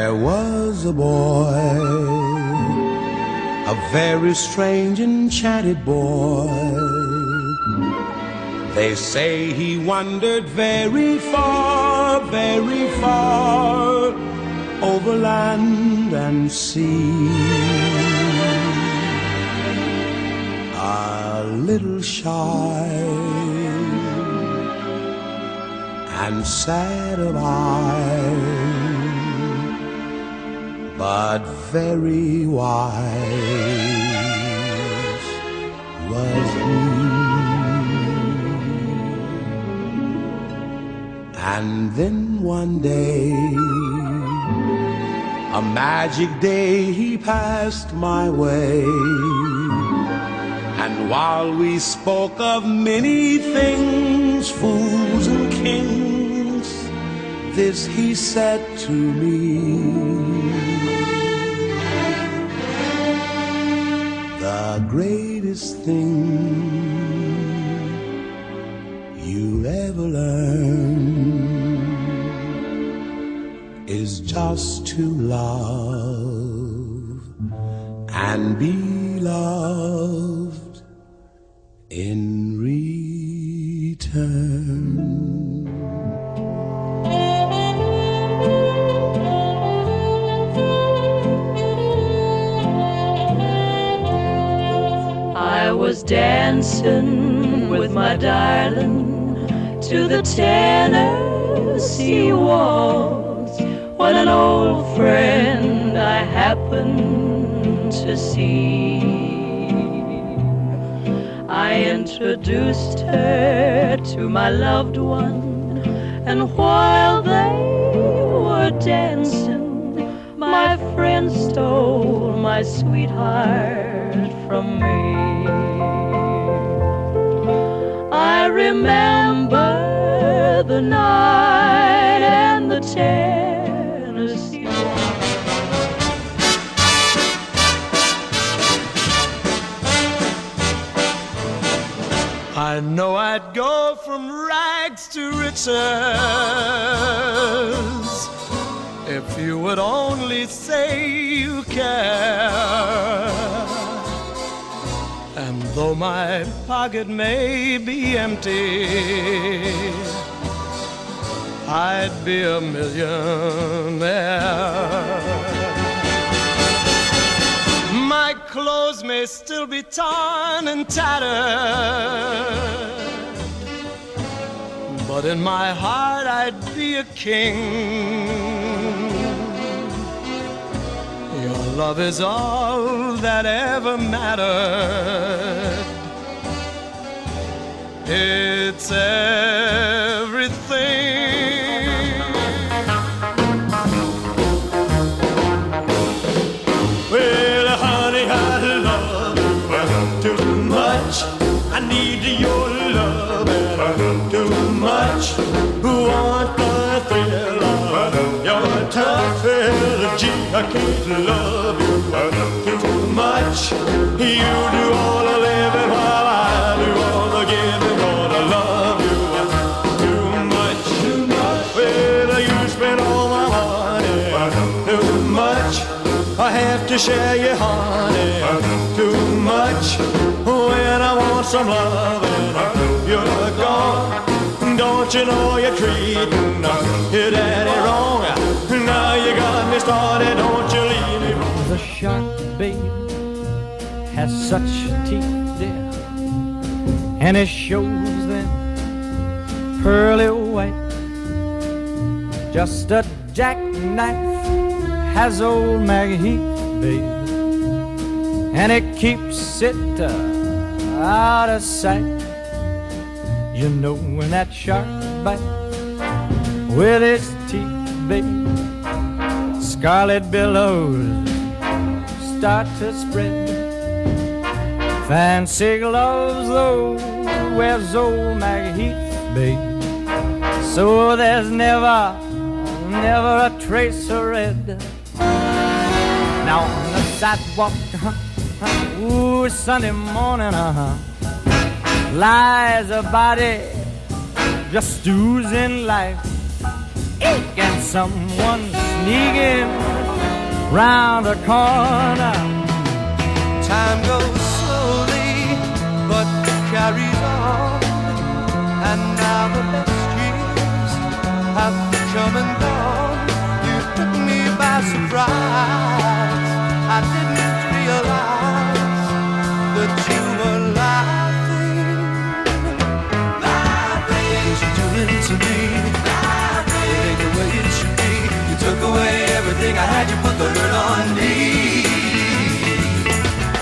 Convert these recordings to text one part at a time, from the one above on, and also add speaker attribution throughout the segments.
Speaker 1: There was a boy, a very strange, enchanted boy. They say he wandered very far, over land and sea. A little shy and sad of eye, but very wise was he. And then one day, a magic day, he passed my way. And while we spoke of many things, fools and kings, this he said to me: the greatest thing you ever learn is just to love and be loved in return.
Speaker 2: I was dancing with my darling to the Tennessee waltz when an old friend I happened to see. I introduced her to my loved one, and while they were dancing, my friend stole my sweetheart from me. I remember the night and the Tennessee waltz.
Speaker 3: I know I'd go from rags to riches if you would only say you care. And though my pocket may be empty, I'd be a millionaire. My clothes may still be torn and tattered, but in my heart I'd be a king. Your love is all that ever mattered. It's everything. Well, honey, I love you too much. I need your love too much. Want the thrill of your tough energy. I can't love you too much. You do all the living while I do all the giving. Gonna love you too much. Well, you spend all my money too much. I have to share your honey too much. When I want some loving, you're gone. Don't you know you're treating your daddy wrong? Now you got me started, don't you leave me.
Speaker 4: The shark, babe, has such teeth, dear, and it shows them pearly white. Just a jackknife has old Maggie Heath, babe, and it keeps it out of sight. You know when that shark bites with its teeth, babe, scarlet billows start to spread. Fancy gloves, though, wears old Maggie Heath, babe, so there's never a trace of red. Now on the sidewalk, ooh, Sunday morning, lies a body just oozing life. And someone sneaking round the corner.
Speaker 1: Time goes slowly, but carries on. And now the best years have come and gone. You took me by surprise. I didn't realize that you were laughing. Cause you're doing to me ain't the way it should be. You took away everything I had, you put the hurt on me.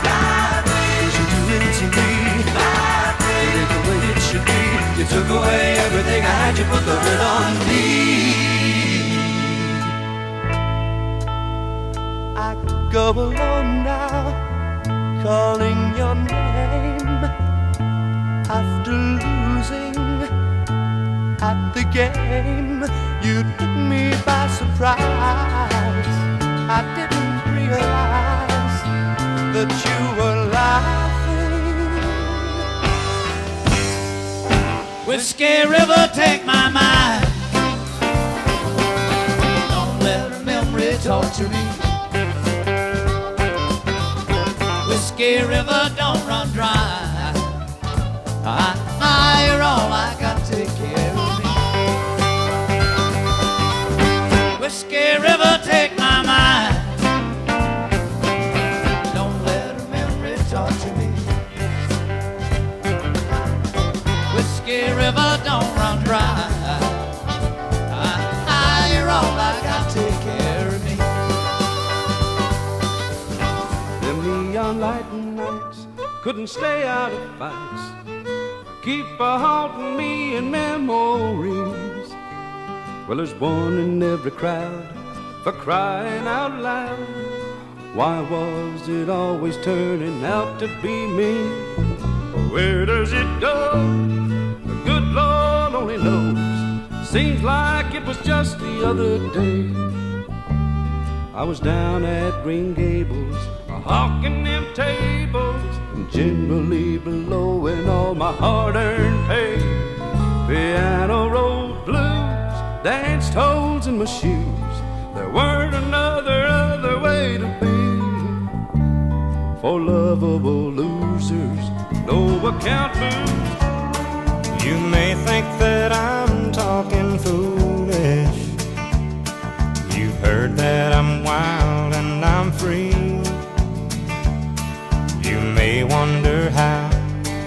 Speaker 1: Cause you're doing to me ain't the way it should be. You took away everything I had, you put the hurt on me. I go alone now, calling your name. After losing at the game, you took me by surprise. I didn't realize that you were laughing.
Speaker 5: Whiskey River, take my mind. Don't let memory torture me. Whiskey River, don't run dry. You're all I got to take care of me. Whiskey River, take my mind. Don't let a memory torture me. Whiskey River, don't run dry. You're all I got to take care of me.
Speaker 1: Them neon light nights couldn't stay out of fights. Keep haunting me in memories. Well, there's one in every crowd for crying out loud. Why was it always turning out to be me? Where does it go? The good Lord only knows. Seems like it was just the other day. I was down at Green Gables, hawking them tables, and generally blowing all my hard-earned pay. Piano rolled blues, danced holes in my shoes. There weren't other way to be. For lovable losers, no account booze.
Speaker 6: You may think that I'm talking foolish. You've heard that I'm wild and I'm free. You may wonder how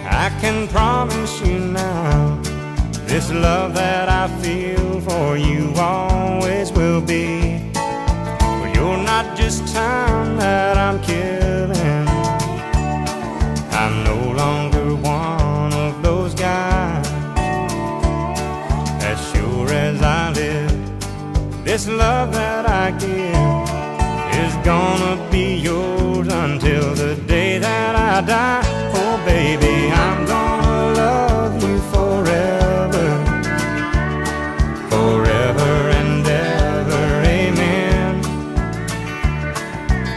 Speaker 6: I can promise you now this love that I feel for you always will be. For you're not just time that I'm killing. I'm no longer one of those guys. As sure as I live, this love that I give is gonna be yours until the day that I die. Oh baby, I'm gonna love you forever, forever and ever, amen.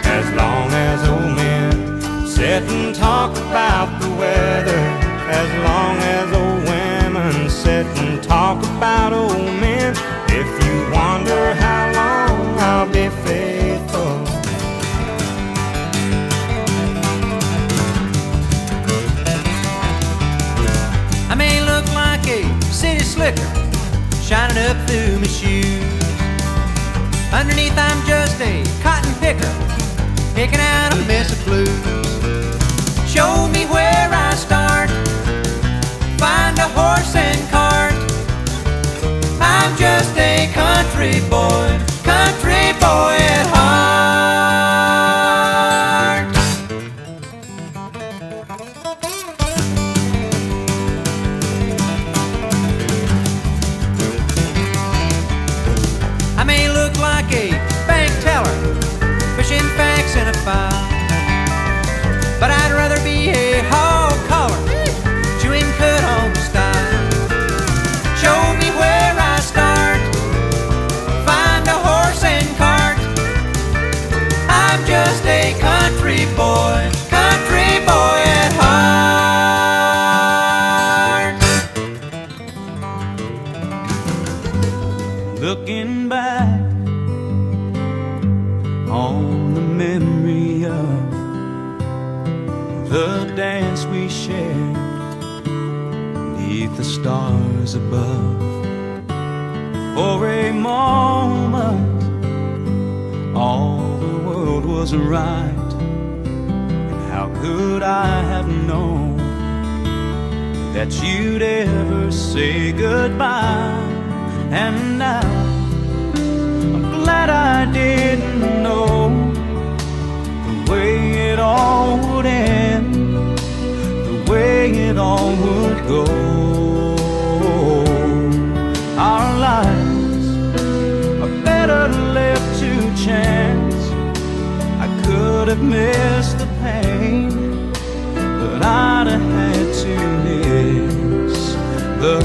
Speaker 6: As long as old men sit and talk about the weather, as long as old women sit and talk about old men. If you wonder how long I'll be faithful,
Speaker 5: I may look like a city slicker shining up through my shoes. Underneath I'm just a cotton picker picking out a mess of blues. Show me where I start, find a horse and cart. I'm just a country boy at heart. I may look like a bank teller pushing facts in a file, but I'd rather be a hog caller chewing cut home style. Show me where I start, find a horse and cart. I'm just a country boy at heart. Looking back
Speaker 4: on the memory of the dance we shared beneath the stars above. For a moment, all the world was right, and how could I have known that you'd ever say goodbye? And now I'm glad I didn't know the way it all would end, the way it all would go. Our lives are better left to chance. I could have missed the pain, but I'd have had to miss the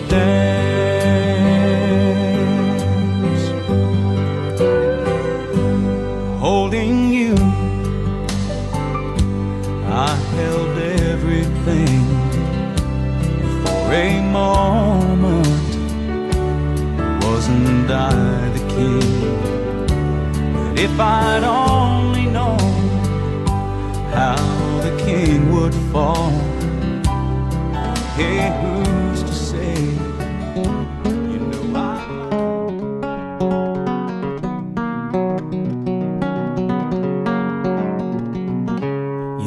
Speaker 4: dance. Holding you, I held everything. For a moment, wasn't I the king? But if I'd only known how the king would fall, hey, who's to say? You know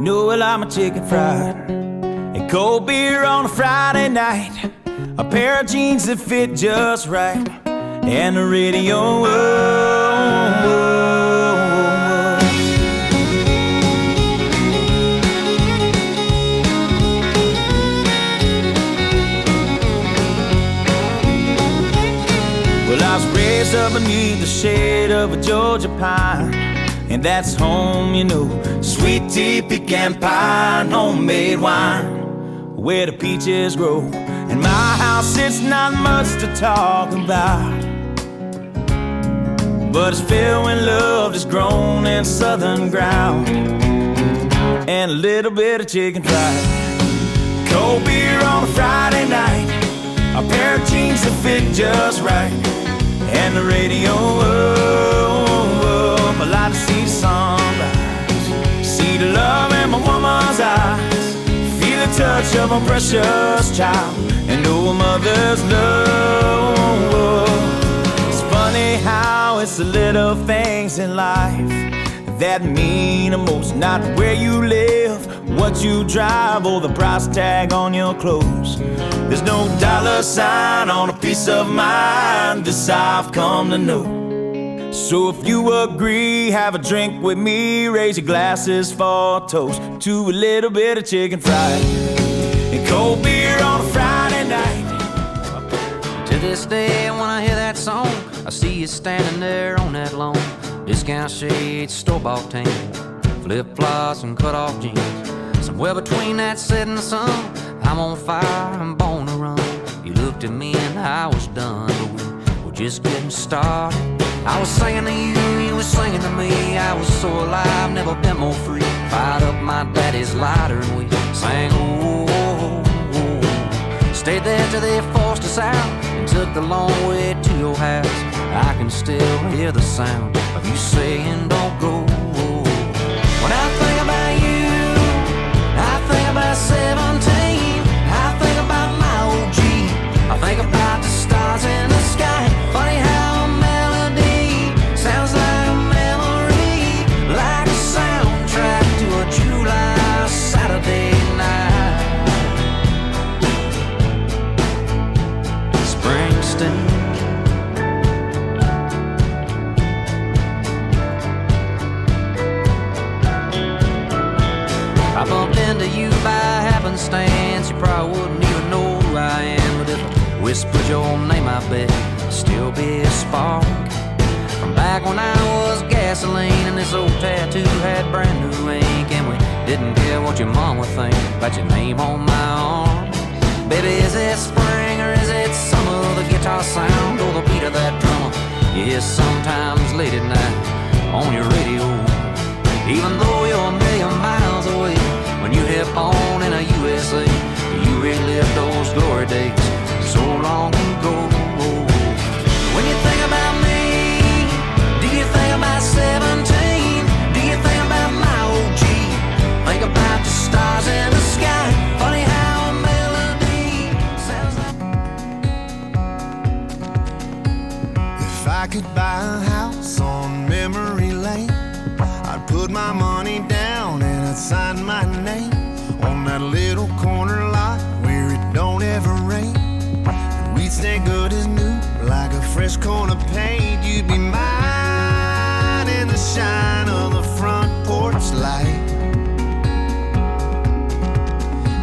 Speaker 3: You know, well, I'm a chicken fried and cold beer on a Friday night, a pair of jeans that fit just right, and the radio. Well, I was raised up beneath the shade of a Georgia pine, and that's home, you know. Sweet tea, pecan pie, and homemade wine, where the peaches grow. In my house, it's not much to talk about, but it's filled with love that's grown in southern ground, and a little bit of chicken fried. Cold beer on a Friday night, a pair of jeans that fit just right, and the radio up. I like to see the sunrise, see the love in my woman's eyes, feel the touch of a precious child, and know a mother's love. It's funny how it's the little things in life that mean the most. Not where you live, what you drive, or the price tag on your clothes. There's no dollar sign on a peace of mind, this I've come to know. So if you agree, have a drink with me, raise your glasses for a toast to a little bit of chicken fried and cold beer on a Friday night.
Speaker 5: To this day, when I hear that song, I see you standing there on that lawn. Discount shades, store-bought tan, flip-flops and cut-off jeans. Somewhere between that set and the sun, I'm on fire, I'm born to run. You looked at me and I was done, but we were just getting started. I was singing to you, you were singing to me. I was so alive, never been more free. Fired up my daddy's lighter and we sang, oh, oh, oh. Stayed there till they forced us out and took the long way to your house. I can still hear the sound of you saying, don't go. When I think about you, I think about 17. I think about my OG. I think about the stars in the sky. Funny how a melody sounds like a memory, like a soundtrack to a July Saturday night. Springsteen. I bumped into you by happenstance. You probably wouldn't even know who I am, but if I whispered your name, I bet it'd still be a spark from back when I was gasoline and this old tattoo had brand new ink, and we didn't care what your mom would think about your name on my arm. Baby, is it spring or is it summer? The guitar sound or the beat of that drummer you hear sometimes late at night on your radio. Even though you're a million miles away, when you hit on in a USA, you relive those glory days so long ago. When you think about me, do you think
Speaker 3: put my money down and I'd sign my name on that little corner lot where it don't ever rain. And we'd stay good as new, like a fresh coat of paint. You'd be mine in the shine of the front porch light.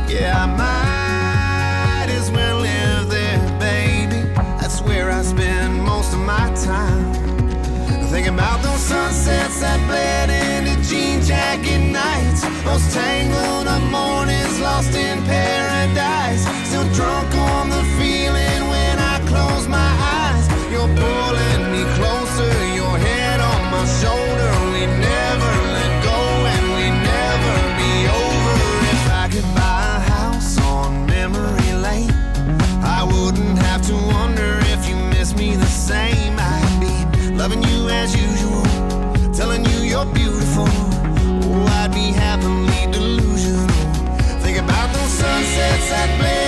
Speaker 3: Yeah, I might as well live there, baby. That's where I spend most of my time. Thinking about those sunsets that bled into jean jacket nights, those tangled up mornings lost in paradise. Still drunk on the feeling when I close my eyes. You're pulling me closer, your head on my shoulder. We never let go and we never be over. If I could buy a house on memory lane, I wouldn't have to wonder if you miss me the same. I'd be loving you as usual, telling you you're beautiful. Oh, I'd be happily delusional. Think about those sunsets that bled